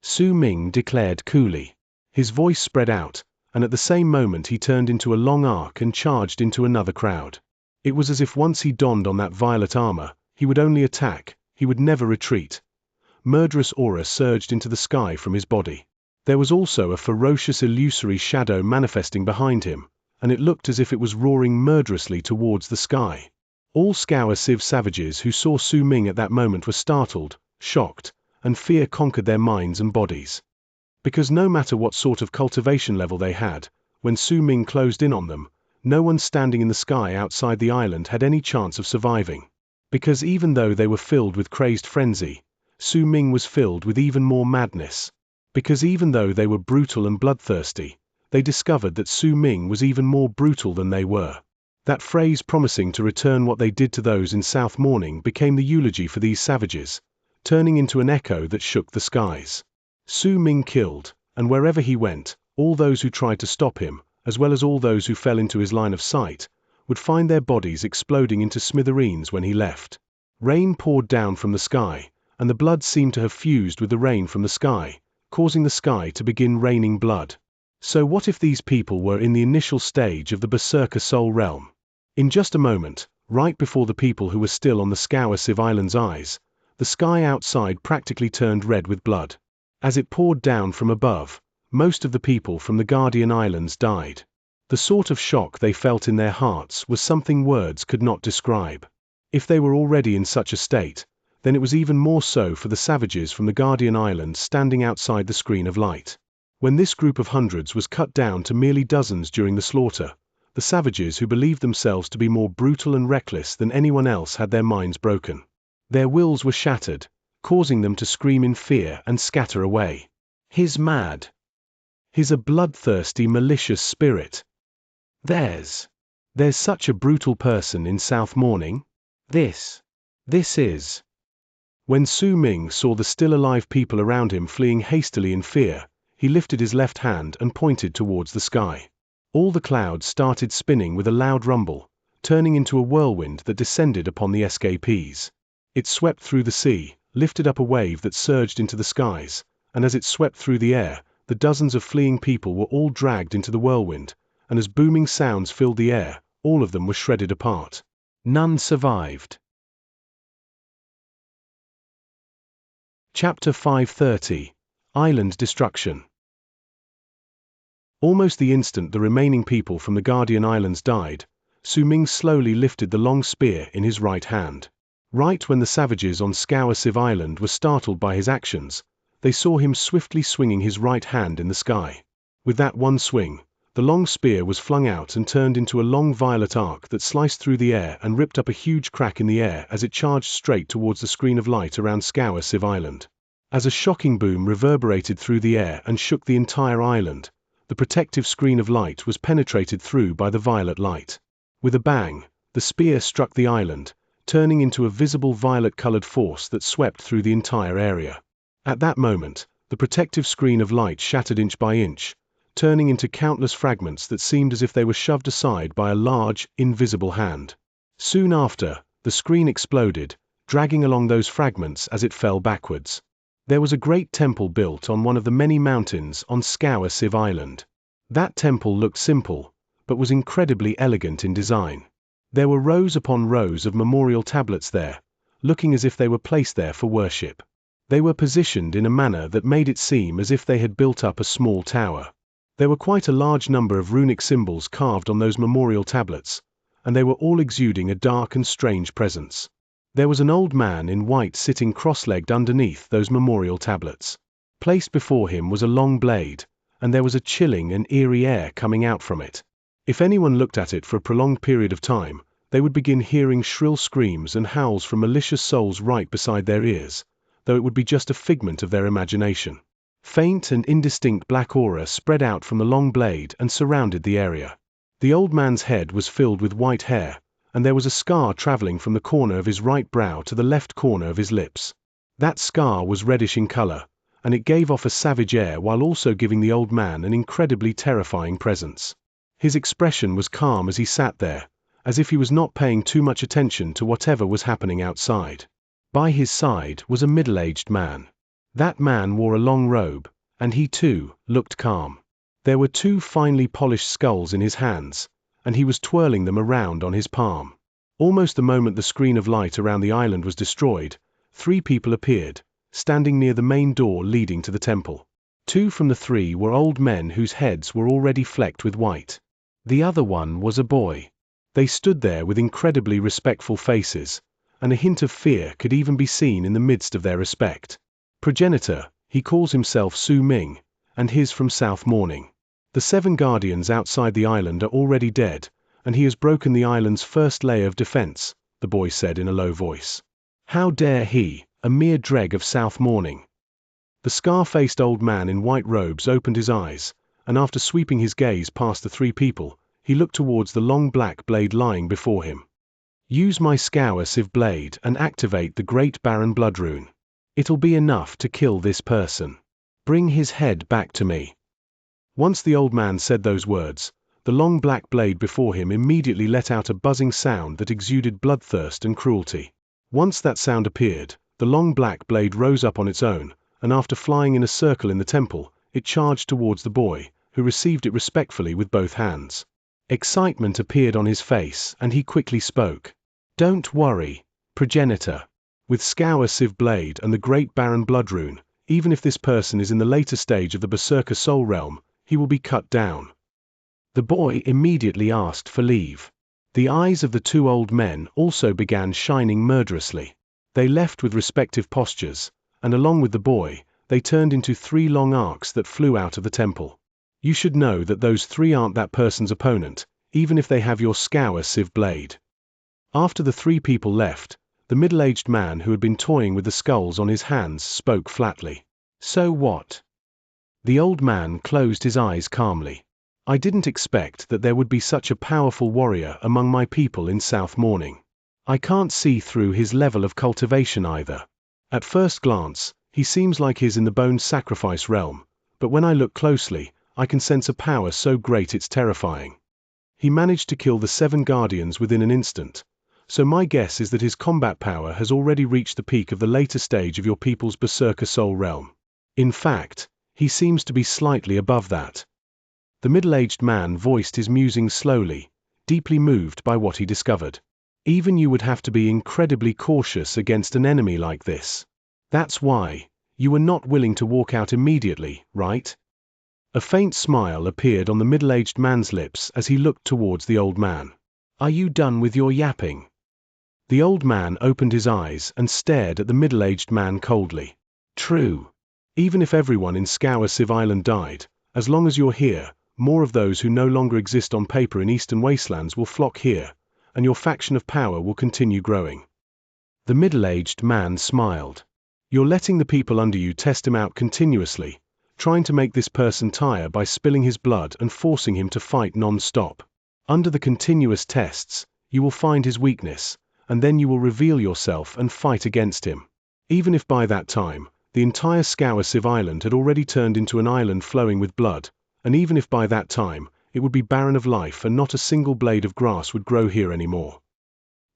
Speaker 1: Su Ming declared coolly. His voice spread out, and at the same moment he turned into a long arc and charged into another crowd. It was as if once he donned on that violet armor, he would only attack, he would never retreat. Murderous aura surged into the sky from his body. There was also a ferocious illusory shadow manifesting behind him, and it looked as if it was roaring murderously towards the sky. All Xianxia savages who saw Su Ming at that moment were startled, shocked, and fear conquered their minds and bodies. Because no matter what sort of cultivation level they had, when Su Ming closed in on them, no one standing in the sky outside the island had any chance of surviving. Because even though they were filled with crazed frenzy, Su Ming was filled with even more madness. Because even though they were brutal and bloodthirsty, they discovered that Su Ming was even more brutal than they were. That phrase promising to return what they did to those in South Morning became the eulogy for these savages, turning into an echo that shook the skies. Su Ming killed, and wherever he went, all those who tried to stop him, as well as all those who fell into his line of sight, would find their bodies exploding into smithereens when he left. Rain poured down from the sky, and the blood seemed to have fused with the rain from the sky, causing the sky to begin raining blood. So what if these people were in the initial stage of the Berserker Soul Realm? In just a moment, right before the people who were still on the Xianxia Island's eyes, the sky outside practically turned red with blood. As it poured down from above, most of the people from the Guardian Islands died. The sort of shock they felt in their hearts was something words could not describe. If they were already in such a state, then it was even more so for the savages from the Guardian Islands standing outside the screen of light. When this group of hundreds was cut down to merely dozens during the slaughter, the savages who believed themselves to be more brutal and reckless than anyone else had their minds broken. Their wills were shattered, causing them to scream in fear and scatter away. He's mad. He's a bloodthirsty, malicious spirit. There's such a brutal person in South Morning. This is. When Su Ming saw the still alive people around him fleeing hastily in fear, he lifted his left hand and pointed towards the sky. All the clouds started spinning with a loud rumble, turning into a whirlwind that descended upon the escapees. It swept through the sea, lifted up a wave that surged into the skies, and as it swept through the air, the dozens of fleeing people were all dragged into the whirlwind, and as booming sounds filled the air, all of them were shredded apart. None survived. Chapter 530. Island Destruction. Almost the instant the remaining people from the Guardian Islands died, Su Ming slowly lifted the long spear in his right hand. Right when the savages on Xianxia Island were startled by his actions, they saw him swiftly swinging his right hand in the sky. With that one swing, the long spear was flung out and turned into a long violet arc that sliced through the air and ripped up a huge crack in the air as it charged straight towards the screen of light around Xianxia Island. As a shocking boom reverberated through the air and shook the entire island, the protective screen of light was penetrated through by the violet light. With a bang, the spear struck the island, turning into a visible violet-colored force that swept through the entire area. At that moment, the protective screen of light shattered inch by inch, turning into countless fragments that seemed as if they were shoved aside by a large, invisible hand. Soon after, the screen exploded, dragging along those fragments as it fell backwards. There was a great temple built on one of the many mountains on Xianxia Island. That temple looked simple, but was incredibly elegant in design. There were rows upon rows of memorial tablets there, looking as if they were placed there for worship. They were positioned in a manner that made it seem as if they had built up a small tower. There were quite a large number of runic symbols carved on those memorial tablets, and they were all exuding a dark and strange presence. There was an old man in white sitting cross-legged underneath those memorial tablets. Placed before him was a long blade, and there was a chilling and eerie air coming out from it. If anyone looked at it for a prolonged period of time, they would begin hearing shrill screams and howls from malicious souls right beside their ears, though it would be just a figment of their imagination. Faint and indistinct black aura spread out from the long blade and surrounded the area. The old man's head was filled with white hair, and there was a scar traveling from the corner of his right brow to the left corner of his lips. That scar was reddish in color, and it gave off a savage air while also giving the old man an incredibly terrifying presence. His expression was calm as he sat there, as if he was not paying too much attention to whatever was happening outside. By his side was a middle-aged man. That man wore a long robe, and he too looked calm. There were two finely polished skulls in his hands, and he was twirling them around on his palm. Almost the moment the screen of light around the island was destroyed, 3 people appeared, standing near the main door leading to the temple. 2 from the 3 were old men whose heads were already flecked with white. The other one was a boy. They stood there with incredibly respectful faces, and a hint of fear could even be seen in the midst of their respect. Progenitor, he calls himself Su Ming, and he's from South Morning. The 7 guardians outside the island are already dead, and he has broken the island's first layer of defense, the boy said in a low voice. How dare he, a mere dreg of South Morning? The scar-faced old man in white robes opened his eyes, and after sweeping his gaze past the three people, he looked towards the long black blade lying before him. Use my Scour Sieve blade and activate the Great Baron Blood Rune. It'll be enough to kill this person. Bring his head back to me. Once the old man said those words, the long black blade before him immediately let out a buzzing sound that exuded bloodthirst and cruelty. Once that sound appeared, the long black blade rose up on its own, and after flying in a circle in the temple, it charged towards the boy, who received it respectfully with both hands. Excitement appeared on his face, and he quickly spoke. Don't worry, progenitor. With Scour Sieve blade and the Great Baron Blood Rune, even if this person is in the later stage of the Berserker Soul Realm, he will be cut down. The boy immediately asked for leave. The eyes of the two old men also began shining murderously. They left with respective postures, and along with the boy, they turned into 3 long arcs that flew out of the temple. You should know that those 3 aren't that person's opponent, even if they have your Scour Sieve blade. After the 3 people left, the middle-aged man who had been toying with the skulls on his hands spoke flatly. So what? The old man closed his eyes calmly. I didn't expect that there would be such a powerful warrior among my people in South Morning. I can't see through his level of cultivation either. At first glance, he seems like he's in the bone sacrifice realm, but when I look closely, I can sense a power so great it's terrifying. He managed to kill the 7 guardians within an instant, so my guess is that his combat power has already reached the peak of the later stage of your people's Berserker Soul Realm. In fact, he seems to be slightly above that. The middle-aged man voiced his musings slowly, deeply moved by what he discovered. Even you would have to be incredibly cautious against an enemy like this. That's why you were not willing to walk out immediately, right? A faint smile appeared on the middle-aged man's lips as he looked towards the old man. Are you done with your yapping? The old man opened his eyes and stared at the middle-aged man coldly. True. Even if everyone in Scour Sieve Island died, as long as you're here, more of those who no longer exist on paper in Eastern Wastelands will flock here, and your faction of power will continue growing. The middle-aged man smiled. You're letting the people under you test him out continuously, trying to make this person tire by spilling his blood and forcing him to fight non-stop. Under the continuous tests, you will find his weakness, and then you will reveal yourself and fight against him. Even if by that time, the entire Scour Sieve Island had already turned into an island flowing with blood, and even if by that time, it would be barren of life and not a single blade of grass would grow here anymore.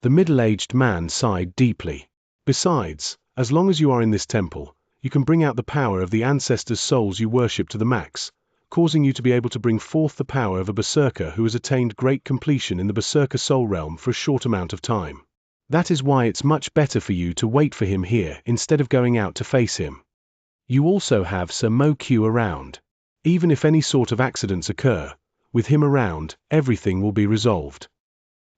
Speaker 1: The middle-aged man sighed deeply. Besides, as long as you are in this temple, you can bring out the power of the ancestors' souls you worship to the max, causing you to be able to bring forth the power of a berserker who has attained great completion in the Berserker Soul Realm for a short amount of time. That is why it's much better for you to wait for him here instead of going out to face him. You also have Sir Mo-Q around. Even if any sort of accidents occur, with him around, everything will be resolved.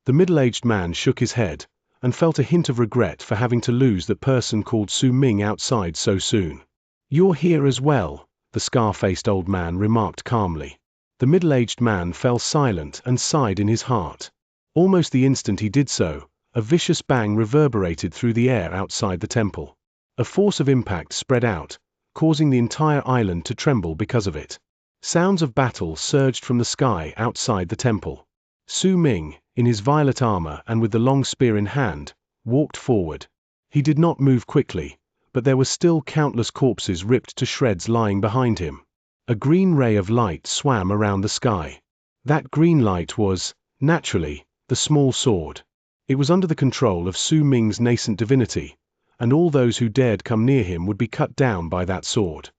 Speaker 1: The middle-aged man shook his head, and felt a hint of regret for having to lose that person called Su Ming outside so soon. You're here as well, the scar-faced old man remarked calmly. The middle-aged man fell silent and sighed in his heart. Almost the instant he did so, a vicious bang reverberated through the air outside the temple. A force of impact spread out, causing the entire island to tremble because of it. Sounds of battle surged from the sky outside the temple. Su Ming, in his violet armor and with the long spear in hand, walked forward. He did not move quickly, but there were still countless corpses ripped to shreds lying behind him. A green ray of light swam around the sky. That green light was, naturally, the small sword. It was under the control of Su Ming's nascent divinity, and all those who dared come near him would be cut down by that sword.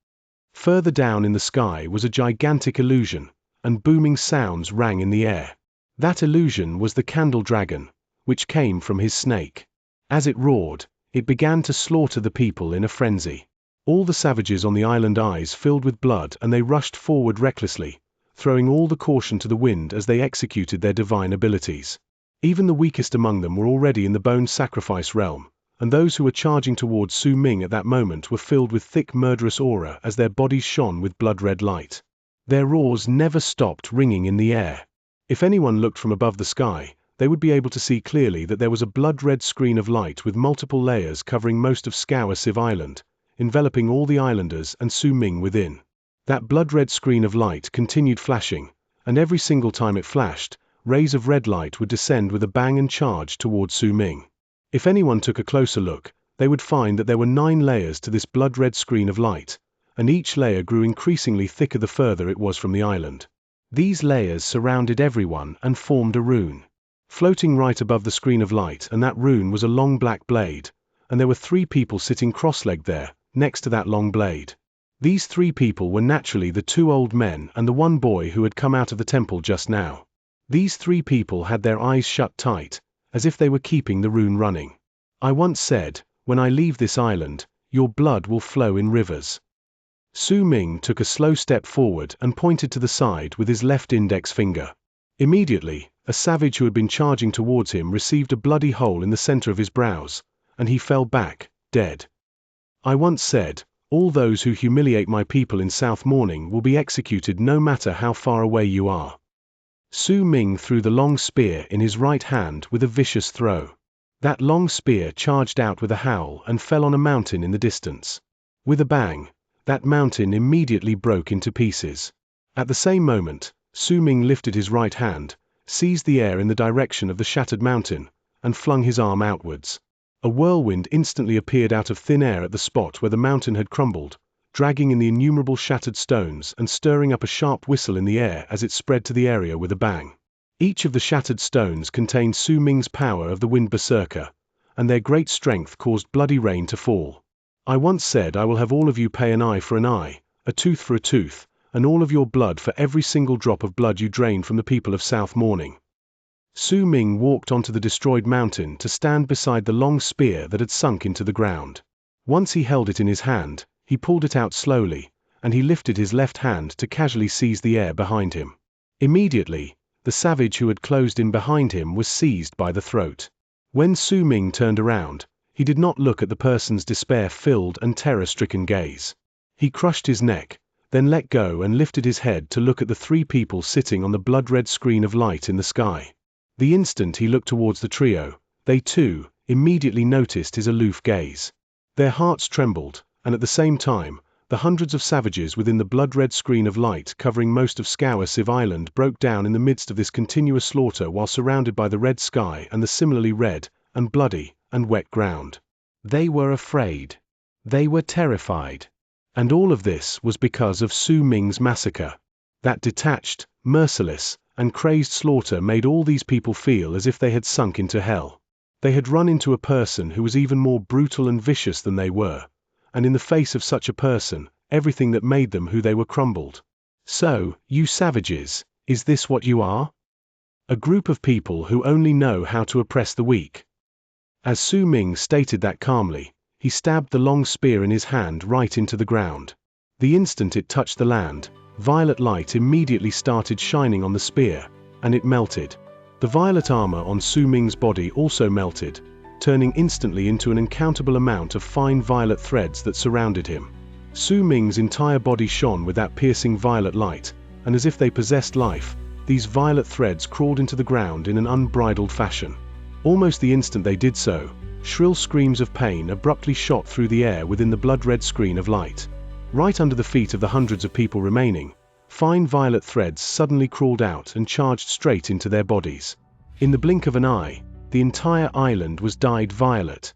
Speaker 1: Further down in the sky was a gigantic illusion, and booming sounds rang in the air. That illusion was the candle dragon, which came from his snake. As it roared, it began to slaughter the people in a frenzy. All the savages on the island eyes filled with blood and they rushed forward recklessly, throwing all the caution to the wind as they executed their divine abilities. Even the weakest among them were already in the bone sacrifice realm, and those who were charging towards Su Ming at that moment were filled with thick murderous aura as their bodies shone with blood-red light. Their roars never stopped ringing in the air. If anyone looked from above the sky, they would be able to see clearly that there was a blood-red screen of light with multiple layers covering most of Scour Sieve Island, enveloping all the islanders and Su Ming within. That blood-red screen of light continued flashing, and every single time it flashed, rays of red light would descend with a bang and charge toward Su Ming. If anyone took a closer look, they would find that there were 9 layers to this blood-red screen of light, and each layer grew increasingly thicker the further it was from the island. These layers surrounded everyone and formed a rune. Floating right above the screen of light, and that rune was a long black blade, and there were 3 people sitting cross-legged there, next to that long blade. These 3 people were naturally the 2 old men and the 1 boy who had come out of the temple just now. These 3 people had their eyes shut tight, as if they were keeping the rune running. I once said, when I leave this island, your blood will flow in rivers. Su Ming took a slow step forward and pointed to the side with his left index finger. Immediately, a savage who had been charging towards him received a bloody hole in the center of his brows, and he fell back, dead. I once said, all those who humiliate my people in South Morning will be executed no matter how far away you are. Su Ming threw the long spear in his right hand with a vicious throw. That long spear charged out with a howl and fell on a mountain in the distance. With a bang, that mountain immediately broke into pieces. At the same moment, Su Ming lifted his right hand, seized the air in the direction of the shattered mountain, and flung his arm outwards. A whirlwind instantly appeared out of thin air at the spot where the mountain had crumbled, dragging in the innumerable shattered stones and stirring up a sharp whistle in the air as it spread to the area with a bang. Each of the shattered stones contained Su Ming's power of the Wind Berserker, and their great strength caused bloody rain to fall. I once said I will have all of you pay an eye for an eye, a tooth for a tooth, and all of your blood for every single drop of blood you drain from the people of South Morning. Su Ming walked onto the destroyed mountain to stand beside the long spear that had sunk into the ground. Once he held it in his hand, he pulled it out slowly, and he lifted his left hand to casually seize the air behind him. Immediately, the savage who had closed in behind him was seized by the throat. When Su Ming turned around, he did not look at the person's despair-filled and terror-stricken gaze. He crushed his neck, then let go and lifted his head to look at the 3 people sitting on the blood-red screen of light in the sky. The instant he looked towards the trio, they too immediately noticed his aloof gaze. Their hearts trembled, and at the same time, the hundreds of savages within the blood-red screen of light covering most of Xianxia Island broke down in the midst of this continuous slaughter while surrounded by the red sky and the similarly red, and bloody, and wet ground. They were afraid. They were terrified. And all of this was because of Su Ming's massacre. That detached, merciless, and crazed slaughter made all these people feel as if they had sunk into hell. They had run into a person who was even more brutal and vicious than they were, and in the face of such a person, everything that made them who they were crumbled. So, you savages, is this what you are? A group of people who only know how to oppress the weak. As Su Ming stated that calmly, he stabbed the long spear in his hand right into the ground. The instant it touched the land, violet light immediately started shining on the spear, and it melted. The violet armor on Su Ming's body also melted, turning instantly into an uncountable amount of fine violet threads that surrounded him. Su Ming's entire body shone with that piercing violet light, and as if they possessed life, these violet threads crawled into the ground in an unbridled fashion. Almost the instant they did so, shrill screams of pain abruptly shot through the air within the blood-red screen of light. Right under the feet of the hundreds of people remaining, fine violet threads suddenly crawled out and charged straight into their bodies. In the blink of an eye, the entire island was dyed violet.